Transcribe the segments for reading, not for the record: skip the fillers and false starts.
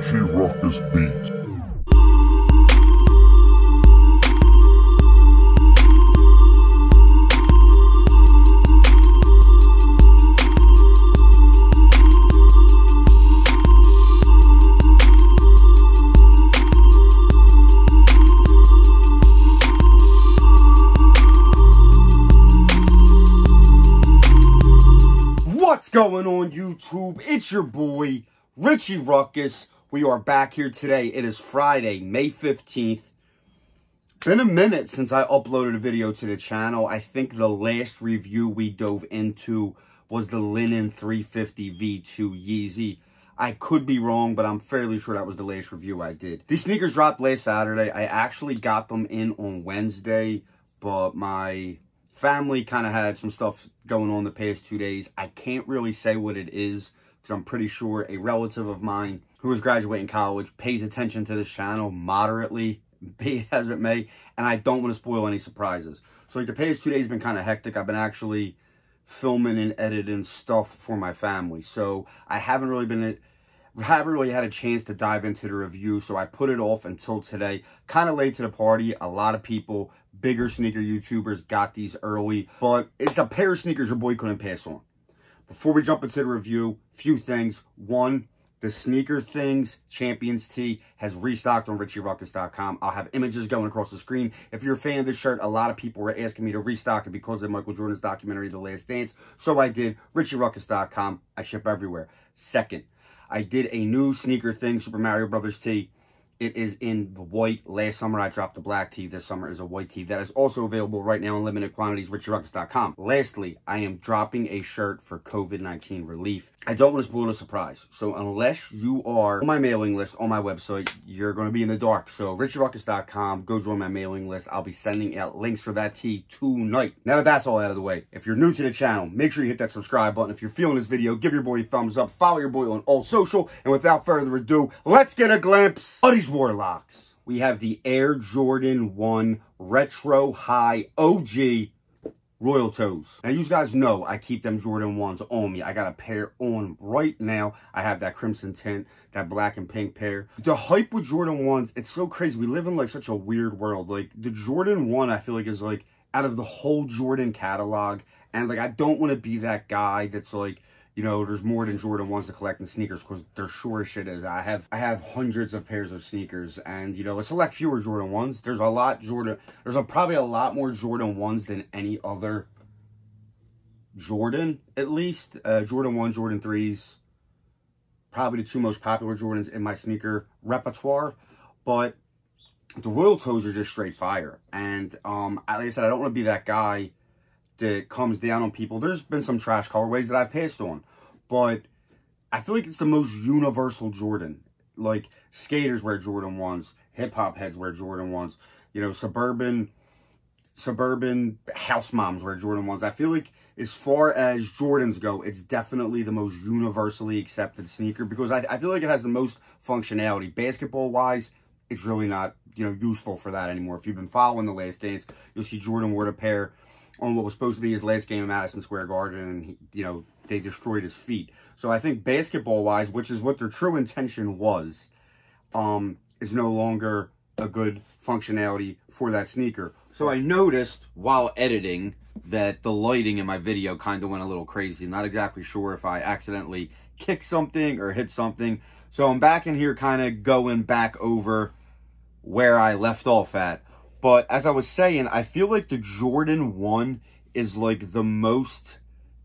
Richie Ruckus beat. What's going on YouTube? It's your boy, Richie Ruckus. We are back here today. It is Friday, May 15th. Been a minute since I uploaded a video to the channel. I think the last review we dove into was the Linen 350 V2 Yeezy. I could be wrong, but I'm fairly sure that was the last review I did. These sneakers dropped last Saturday. I actually got them in on Wednesday, but my family kind of had some stuff going on the past 2 days. I can't really say what it is because I'm pretty sure a relative of mine who is graduating college pays attention to this channel moderately, be it as it may, and I don't want to spoil any surprises. So like the past 2 days have been kind of hectic. I've been actually filming and editing stuff for my family, so I haven't really had a chance to dive into the review, so I put it off until today. Kind of late to the party. A lot of people, bigger sneaker YouTubers, got these early, but it's a pair of sneakers your boy couldn't pass on. Before we jump into the review, few things. One, the Sneaker Things Champions Tee has restocked on richieruckus.com. I'll have images going across the screen. If you're a fan of this shirt, a lot of people were asking me to restock it because of Michael Jordan's documentary, The Last Dance. So I did. richieruckus.com. I ship everywhere. Second, I did a new Sneaker Thing Super Mario Brothers tee. It is in the white. Last summer, I dropped the black tee. This summer is a white tee. That is also available right now in limited quantities, richieruckus.com. Lastly, I am dropping a shirt for COVID-19 relief. I don't want to spoil the surprise. So unless you are on my mailing list, on my website, you're going to be in the dark. So richieruckus.com, go join my mailing list. I'll be sending out links for that tee tonight. Now that that's all out of the way, if you're new to the channel, make sure you hit that subscribe button. If you're feeling this video, give your boy a thumbs up. Follow your boy on all social. And without further ado, let's get a glimpse of these Warlocks. We have the Air Jordan 1 Retro High OG Royal Toes. Now, you guys know I keep them Jordan 1s on me. I got a pair on right now. I have that crimson tint, that black and pink pair. The hype with Jordan 1s, it's so crazy. We live in like such a weird world. Like the Jordan 1, I feel like is like out of the whole Jordan catalog. And like, I don't want to be that guy that's like, you know, there's more than Jordan 1s to collect in sneakers because there sure as shit is. I have hundreds of pairs of sneakers, and you know, a select fewer Jordan 1s. There's probably a lot more Jordan 1s than any other Jordan, at least. Jordan 1, Jordan 3s, probably the two most popular Jordans in my sneaker repertoire. But the Royal Toes are just straight fire. And like I said, I don't want to be that guy that comes down on people. There's been some trash colorways that I've passed on, but I feel like it's the most universal Jordan. Like skaters wear Jordan 1s, hip-hop heads wear Jordan 1s, you know, suburban house moms wear Jordan 1s. I feel like as far as Jordans go, it's definitely the most universally accepted sneaker because I feel like it has the most functionality. Basketball-wise, it's really not, you know, useful for that anymore. If you've been following The Last Dance, you'll see Jordan wore a pair on what was supposed to be his last game in Madison Square Garden, and he, you know, they destroyed his feet. So I think basketball-wise, which is what their true intention was, is no longer a good functionality for that sneaker. So I noticed while editing that the lighting in my video kind of went a little crazy. Not exactly sure if I accidentally kicked something or hit something. So I'm back in here kind of going back over where I left off at. But as I was saying, I feel like the Jordan 1 is like the most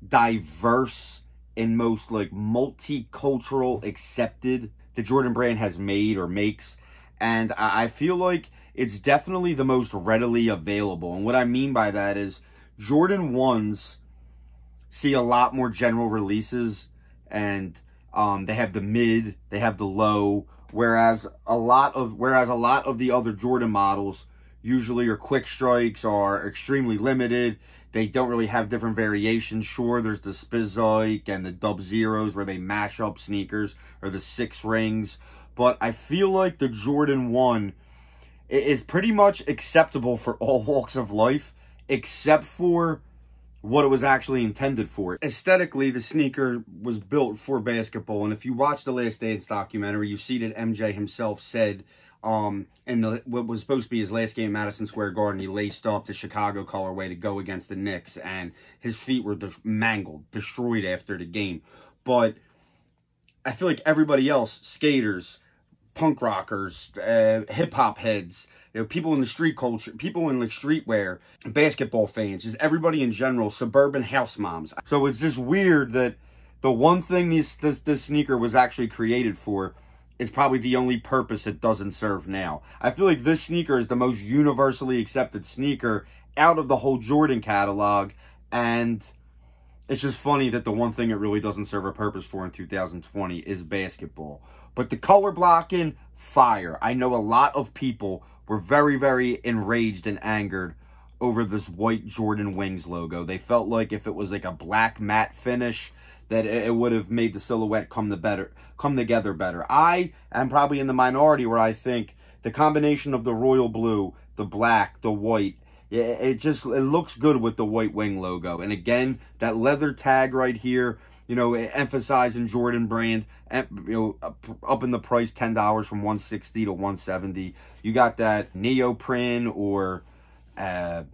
diverse and most like multicultural accepted the Jordan brand has made or makes. And I feel like it's definitely the most readily available. And what I mean by that is Jordan 1s see a lot more general releases, and they have the mid, they have the low, whereas a lot of the other Jordan models usually are quick strikes, are extremely limited. They don't really have different variations. Sure, there's the Spizoik and the Dub Zeros where they mash up sneakers, or the 6 rings. But I feel like the Jordan 1 is pretty much acceptable for all walks of life, except for what it was actually intended for. Aesthetically, the sneaker was built for basketball, and if you watch the Last Dance documentary, you see that MJ himself said in what was supposed to be his last game at Madison Square Garden, he laced up the Chicago colorway to go against the Knicks, and his feet were mangled, destroyed after the game. But I feel like everybody else, skaters, punk rockers, hip-hop heads, you know, people in the street culture, people in like streetwear, basketball fans, just everybody in general, suburban house moms. So it's just weird that the one thing this sneaker was actually created for is probably the only purpose it doesn't serve now. I feel like this sneaker is the most universally accepted sneaker out of the whole Jordan catalog, and it's just funny that the one thing it really doesn't serve a purpose for in 2020 is basketball. But the color blocking, fire. I know a lot of people were very, very enraged and angered over this white Jordan Wings logo. They felt like if it was like a black matte finish, that it would have made the silhouette come together better. I am probably in the minority where I think the combination of the royal blue, the black, the white, it looks good with the white wing logo. And again, that leather tag right here, you know, emphasizing Jordan brand, you know, up in the price, $10 from $160 to $170. You got that neoprene or, you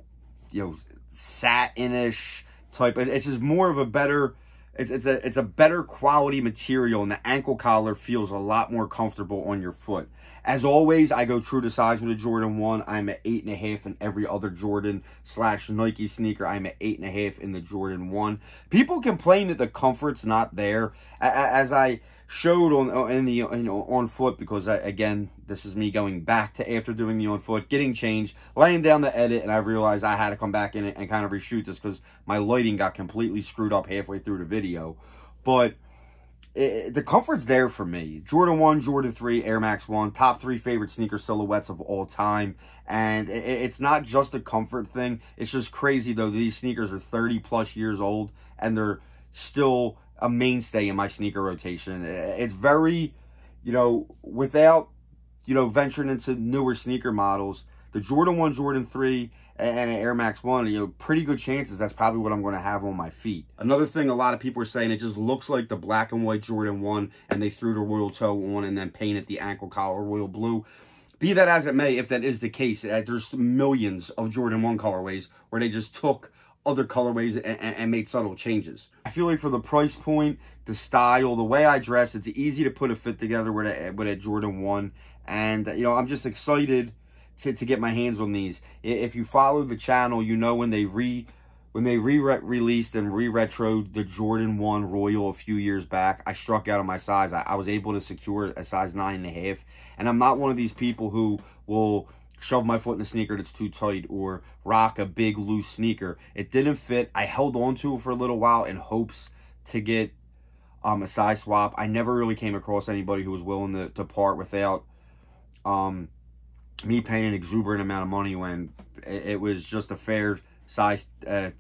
know, satin-ish type. It's just more of a better, it's a better quality material, and the ankle collar feels a lot more comfortable on your foot. As always, I go true to size with a Jordan 1. I'm at 8.5 in every other Jordan / Nike sneaker. I'm at 8.5 in the Jordan 1. People complain that the comfort's not there. As I showed on foot, because again, this is me going back to after doing the on foot, getting changed, laying down the edit, and I realized I had to come back in and kind of reshoot this because my lighting got completely screwed up halfway through the video. But the comfort's there for me. Jordan 1, Jordan 3, Air Max 1, top 3 favorite sneaker silhouettes of all time. And it's not just a comfort thing. It's just crazy, though. These sneakers are 30 plus years old, and they're still a mainstay in my sneaker rotation. It's very, you know, without, you know, venturing into newer sneaker models, the Jordan 1, Jordan 3, and an Air Max 1, you know, pretty good chances that's probably what I'm going to have on my feet. Another thing a lot of people are saying, it just looks like the black and white Jordan 1, and they threw the royal toe on and then painted the ankle collar royal blue. Be that as it may, if that is the case, there's millions of Jordan 1 colorways where they just took other colorways and made subtle changes. I feel like for the price point, the style, the way I dress, it's easy to put a fit together with a Jordan 1. And, you know, I'm just excited to get my hands on these. If you follow the channel, you know when they re-released and re-retroed the Jordan 1 Royal a few years back, I struck out on my size. I was able to secure a size 9.5. And I'm not one of these people who will shove my foot in a sneaker that's too tight or rock a big loose sneaker. It didn't fit. I held on to it for a little while in hopes to get a size swap. I never really came across anybody who was willing to part without me paying an exuberant amount of money when it was just a fair size 10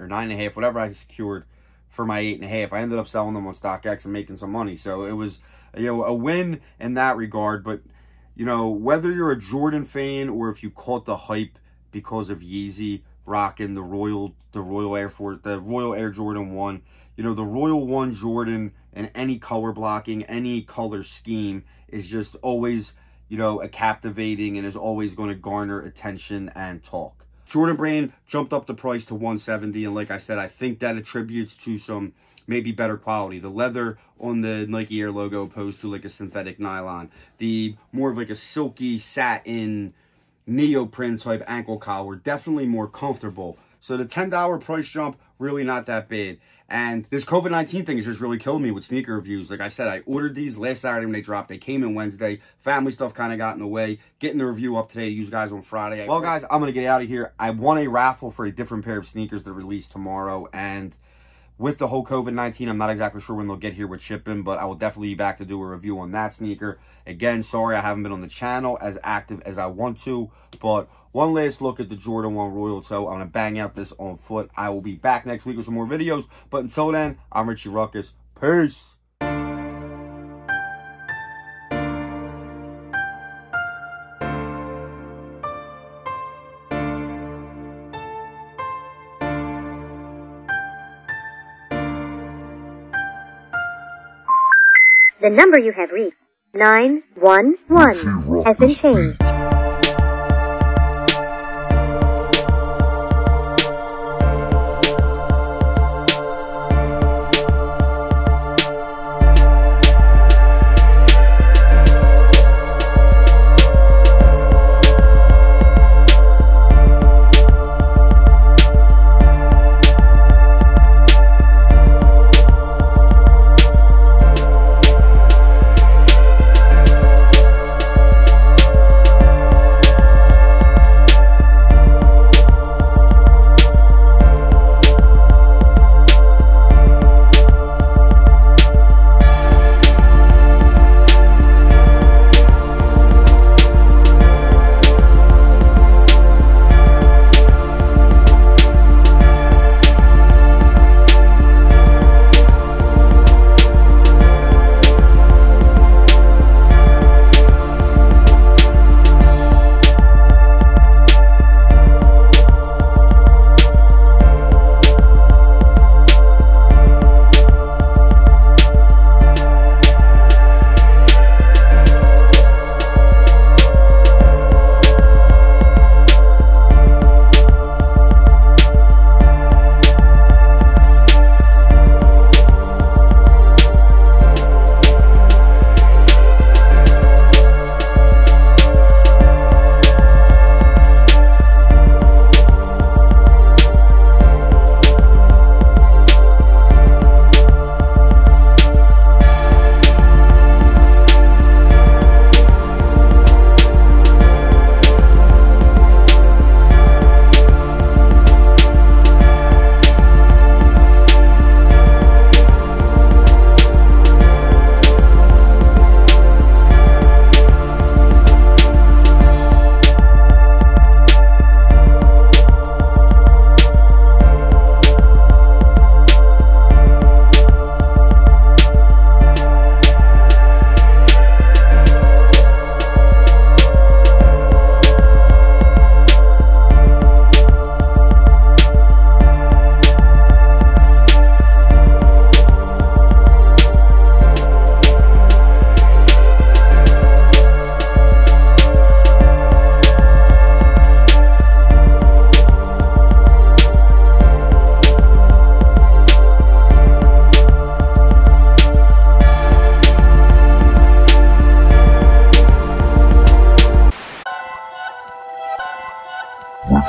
or 9.5, whatever I secured for my 8.5. I ended up selling them on StockX and making some money. So it was, you know, a win in that regard. But, you know, whether you're a Jordan fan or if you caught the hype because of Yeezy rocking the Royal Air Jordan 1, you know, the Royal 1 Jordan and any color blocking, any color scheme is just always, you know, a captivating and is always going to garner attention and talk. Jordan brand jumped up the price to $170, and like I said, I think that attributes to some maybe better quality. The leather on the Nike Air logo opposed to like a synthetic nylon. The more of like a silky satin neoprene type ankle collar, definitely more comfortable. So the $10 price jump, really not that bad. And this COVID-19 thing is just really killing me with sneaker reviews. Like I said, I ordered these last Saturday when they dropped. They came in Wednesday. Family stuff kind of got in the way. Getting the review up today to use guys on Friday. Well, guys, I'm going to get out of here. I won a raffle for a different pair of sneakers that release tomorrow. And with the whole COVID-19, I'm not exactly sure when they'll get here with shipping, but I will definitely be back to do a review on that sneaker. Again, sorry I haven't been on the channel as active as I want to, but one last look at the Jordan 1 Royal Toe. I'm going to bang out this on foot. I will be back next week with some more videos, but until then, I'm Richie Ruckus. Peace! The number you have reached, 911, has been changed.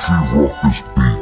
Richie Ruckus beat.